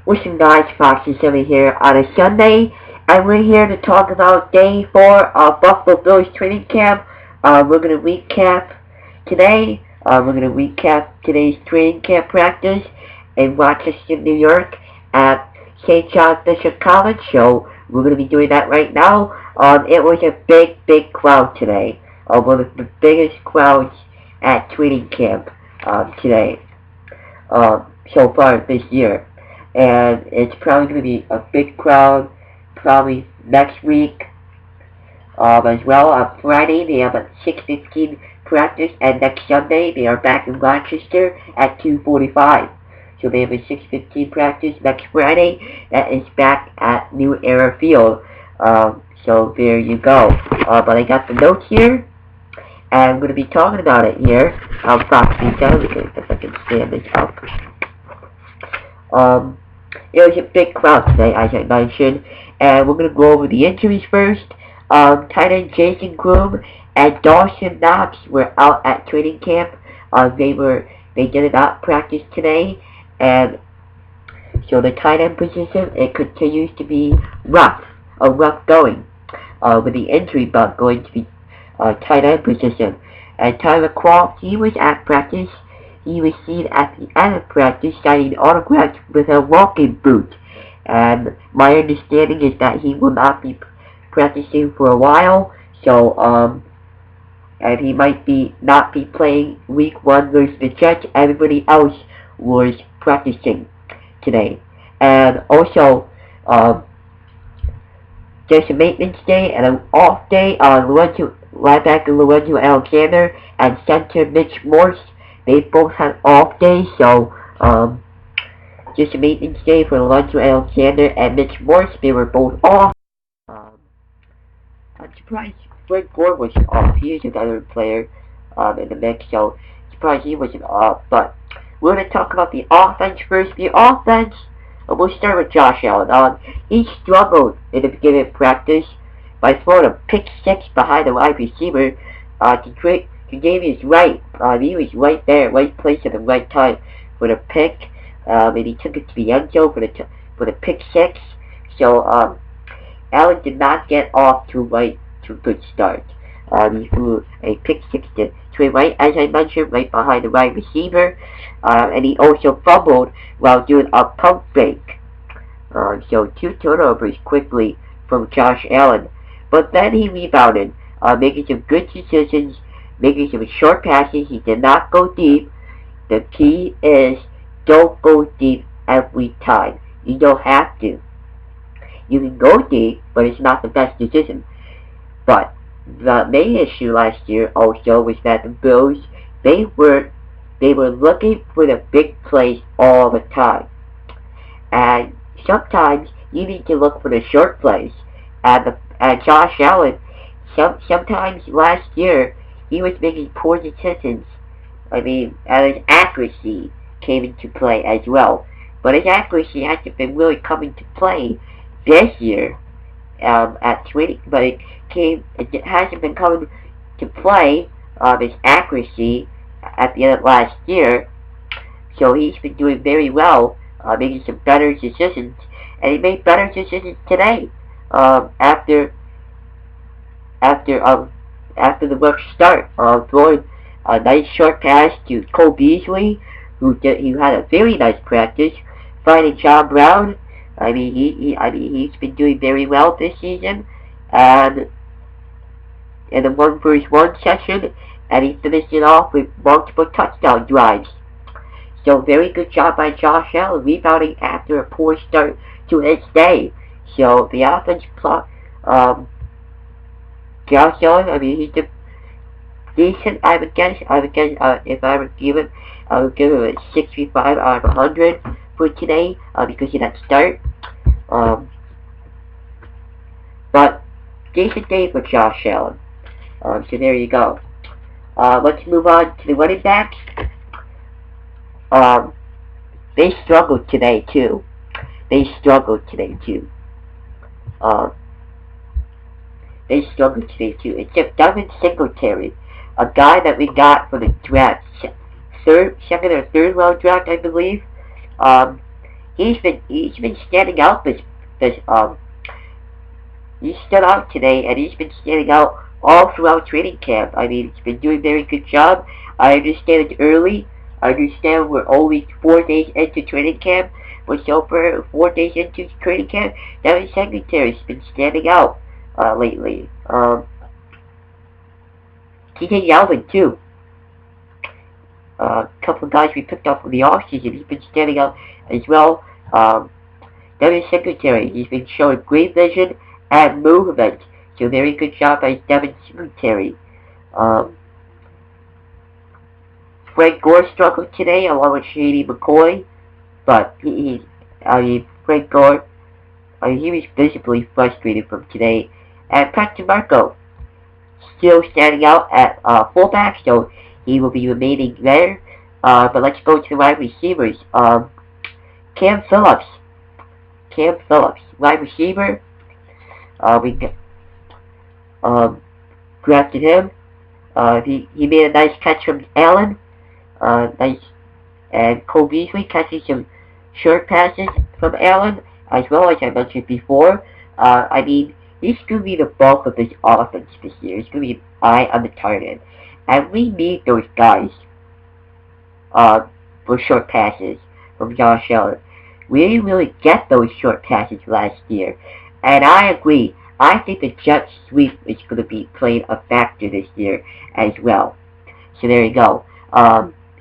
Listen guys, Foxy 7 here on a Sunday, and we're here to talk about day 4 of Buffalo Bills training camp. We're going to recap today. We're going to recap today's training camp practice in Rochester, New York at St. John Bishop College. So we're going to be doing that right now. It was a big crowd today. One of the biggest crowds at training camp today. So far this year. And it's probably going to be a big crowd probably next week as well. On Friday they have a 6:15 practice, and next Sunday they are back in Rochester at 2:45. So they have a 6:15 practice next Friday that is back at New Era Field. So there you go. But I got the notes here, and I'm going to be talking about it here on Fox News Television, if I can stand this up. It was a big crowd today, as I mentioned, and we're going to go over the injuries first. Tight end Jason Groom and Dawson Knox were out at training camp. They did not practice today, and so the tight end position, it continues to be rough going, with the injury bug going to be tight end position. And Tyler Croft, he was at practice. He was seen at the end of practice signing autographs with a walking boot. And my understanding is that he will not be practicing for a while. So, and he might not be playing week 1 versus the Jets. Everybody else was practicing today. And also, there's a maintenance day and an off day on linebacker Lorenzo Alexander and center Mitch Morse. They both had off days, so just a maintenance day for Lorenzo Alexander and Mitch Morse. They were both off. I'm surprised Frank Gore wasn't off. He is another player in the mix, so surprised he wasn't off. But we're going to talk about the offense first. The offense, we'll start with Josh Allen. He struggled in the beginning of practice by throwing a pick 6 behind the wide receiver to Davis Wright. He was right there, right place at the right time for the pick, and he took it to the end zone for the pick 6. So Allen did not get off to a good start. He threw a pick 6 to Wright, as I mentioned, right behind the wide receiver, and he also fumbled while doing a pump fake. So 2 turnovers quickly from Josh Allen, but then he rebounded, making some good decisions, making some short passes. He did not go deep. The key is don't go deep every time. You don't have to. You can go deep, but it's not the best decision. But the main issue last year also was that the Bills, they were looking for the big plays all the time. And sometimes you need to look for the short plays. And Josh Allen, sometimes last year, he was making poor decisions. I mean, and his accuracy came into play as well. But his accuracy hasn't been really coming to play this year at 20. But it hasn't been coming to play his accuracy at the end of last year. So he's been doing very well, making some better decisions, and he made better decisions today. After the rough start, throwing a nice short pass to Cole Beasley, who had a very nice practice, finding John Brown. I mean, he's been doing very well this season, and in the 1-versus-1 session, and he finished it off with multiple touchdown drives. So very good job by Josh Allen, rebounding after a poor start to his day. So the offense Josh Allen, I mean, he's decent. I would guess if I would give him, I would give him a 65 out of 100 for today because of that start. But decent day for Josh Allen. So there you go. Let's move on to the running backs. They struggled today too. They struggled today too. Except Devin Singletary, a guy that we got from the draft, second or third round draft, I believe. he's been standing out this he stood out today, and he's been standing out all throughout training camp. I mean, he's been doing a very good job. I understand it's early. I understand we're only 4 days into training camp, but so far 4 days into training camp, Devin Singletary's been standing out lately. TJ Yeldon too. A couple of guys we picked up in the offseason, he's been standing out as well. Devin Singletary, he's been showing great vision and movement. So very good job by Devin Singletary. Frank Gore struggled today along with Shady McCoy, but Frank Gore, he was visibly frustrated from today. And Pat DeMarco still standing out at fullback, so he will be remaining there. But let's go to the wide receivers. Cam Phillips, wide receiver. We drafted him. He made a nice catch from Allen. Nice. And Cole Beasley catching some short passes from Allen, as well as I mentioned before. I mean, he's going to be the bulk of this offense this year. He's going to be an eye on the target. And we need those guys for short passes from Josh Allen. We didn't really get those short passes last year. And I agree. I think the jet sweep is going to be playing a factor this year as well. So there you go.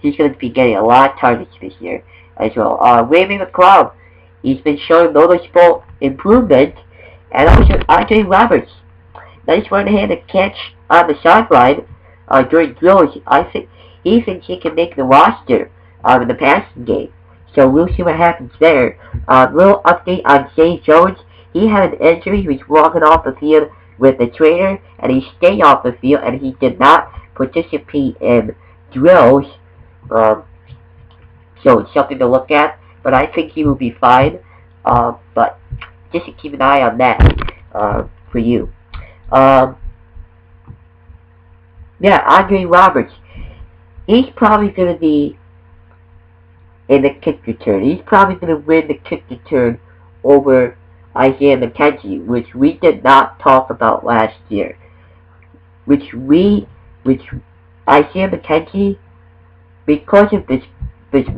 He's going to be getting a lot of targets this year as well. Raymond McLeod, he's been showing noticeable improvement. And also Andre Roberts, nice one-handed catch on the sideline during drills. He thinks he can make the roster in the passing game. So we'll see what happens there. Little update on Zay Jones. He had an injury. He was walking off the field with the trainer, and he stayed off the field, and he did not participate in drills. So it's something to look at, but I think he will be fine. But just to keep an eye on that for you. Yeah, Andre Roberts. He's probably going to be in the kick return. He's probably going to win the kick return over Isaiah McKenzie, which we did not talk about last year. Which Isaiah McKenzie, because of this big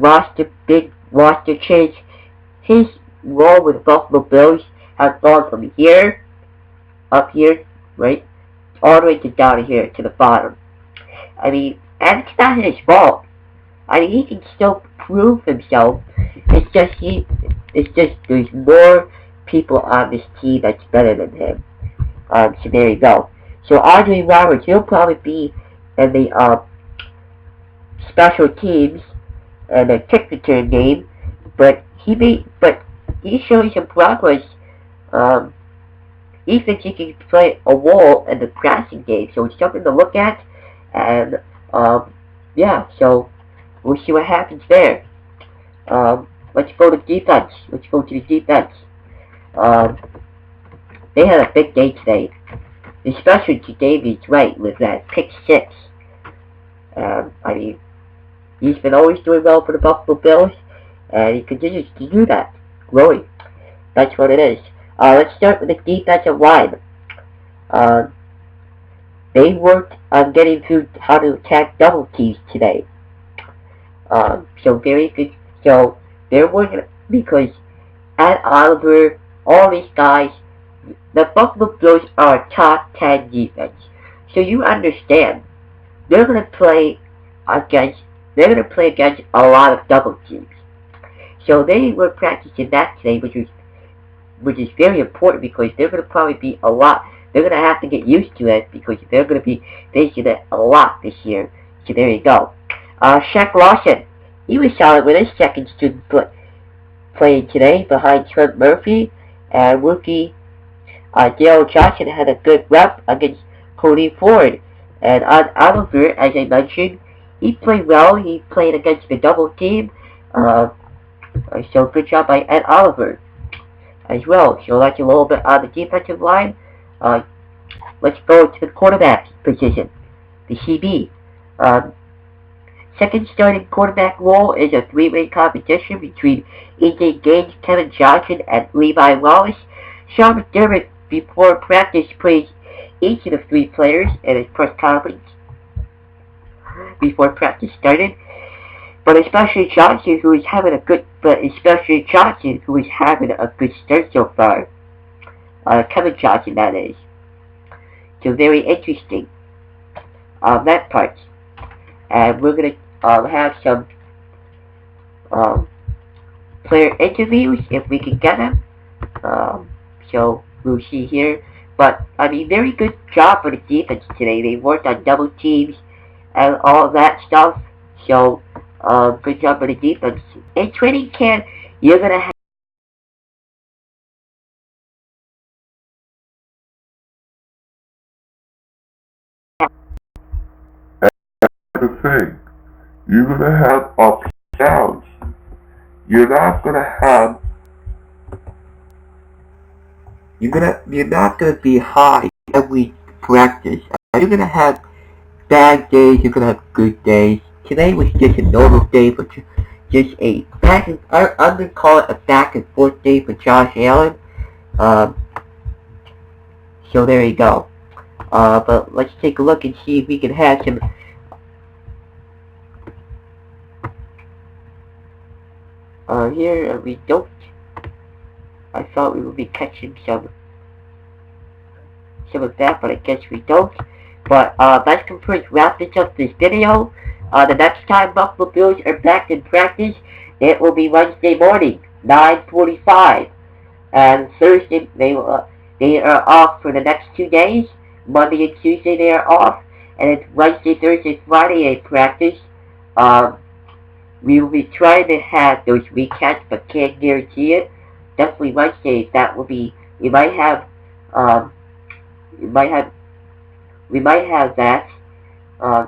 roster change, his role with the Buffalo Bills has gone from here, up here, right, all the way to down here to the bottom. I mean, and it's not his fault. I mean, he can still prove himself. It's just there's more people on this team that's better than him. So there you go. So Andre Roberts, he'll probably be in the special teams and the kick return game, but he's showing some progress. He thinks he can play a role in the passing game, so it's something to look at. And yeah, so we'll see what happens there. Let's go to defense. Let's go to the defense. They had a big day today, especially to Davies Wright with that pick 6. I mean, he's been always doing well for the Buffalo Bills, and he continues to do that, growing. That's what it is. Let's start with the defensive line. They worked on getting through how to attack double teams today. So very good. So they're working because Ed Oliver, all these guys, the Buffalo Bills are a top 10 defense. So you understand, they're going to play against a lot of double teams. So they were practicing that today, which is very important because they're going to probably be a lot. They're going to have to get used to it because they're going to be facing it a lot this year. So there you go. Shaq Lawson, he was solid with his second student playing today behind Trent Murphy, and rookie Dale Johnson had a good rep against Cody Ford. And on Oliver, as I mentioned, he played well. He played against the double team. So good job by Ed Oliver as well. So that's a little bit on the defensive line. Let's go to the quarterback position, the CB. second starting quarterback role is a three-way competition between E.J. Gaines, Kevin Johnson, and Levi Wallace. Sean McDermott, before practice, praised each of the three players in his press conference before practice started. But especially Johnson, who is having a good start so far. Kevin Johnson, that is. So very interesting on that part. And we're gonna have some player interviews if we can get them. So we'll see here. But I mean, very good job for the defense today. They worked on double teams and all that stuff. So good job for the defense. In training camp, you're gonna have the thing. You're gonna have ups and downs. You're not gonna be high every practice. You're gonna have bad days. You're gonna have good days. Today was just a normal day for just a back and I'm gonna call it a back and forth day for Josh Allen. So there you go. But let's take a look and see if we can have some. Here we don't. I thought we would be catching some of that, but I guess we don't. But let's wrap this up this video. The next time Buffalo Bills are back in practice, it will be Wednesday morning, 9:45, and Thursday they are off for the next 2 days. Monday and Tuesday they are off, and it's Wednesday, Thursday, Friday they practice. We will be trying to have those recaps, but can't guarantee it. Definitely Wednesday. That will be. We might have that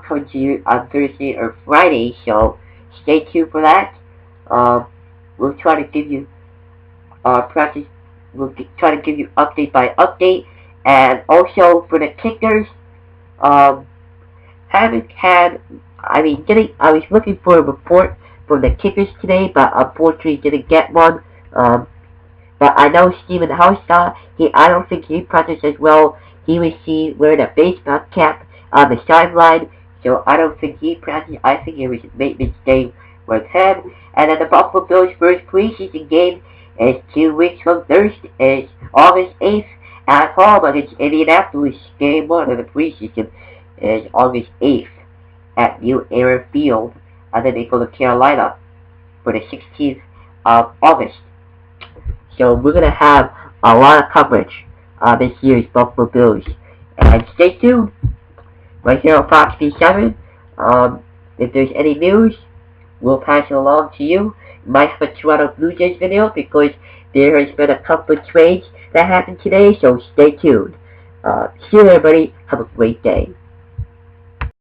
coming to you on Thursday or Friday. So stay tuned for that. We'll try to give you practice. We'll try to give you update by update, and also for the kickers. Haven't had. I was looking for a report from the kickers today, but unfortunately didn't get one. But I know Stephen Haustaw, I don't think he practiced as well. He was seen wearing a baseball cap on the sideline, so I don't think he practiced. I think it was a maintenance day with him. And then the Buffalo Bills' first preseason game is 2 weeks from Thursday, is August 8th at home against Indianapolis. Game 1 of the preseason is August 8th at New Era Field, and then they go to Carolina for the 16th of August. So we're going to have a lot of coverage on this year's Buffalo Bills. And stay tuned right here on Fox B7. If there's any news, we'll pass it along to you. You might have a Toronto Blue Jays video because there has been a couple of trades that happened today, so stay tuned. See you everybody. Have a great day.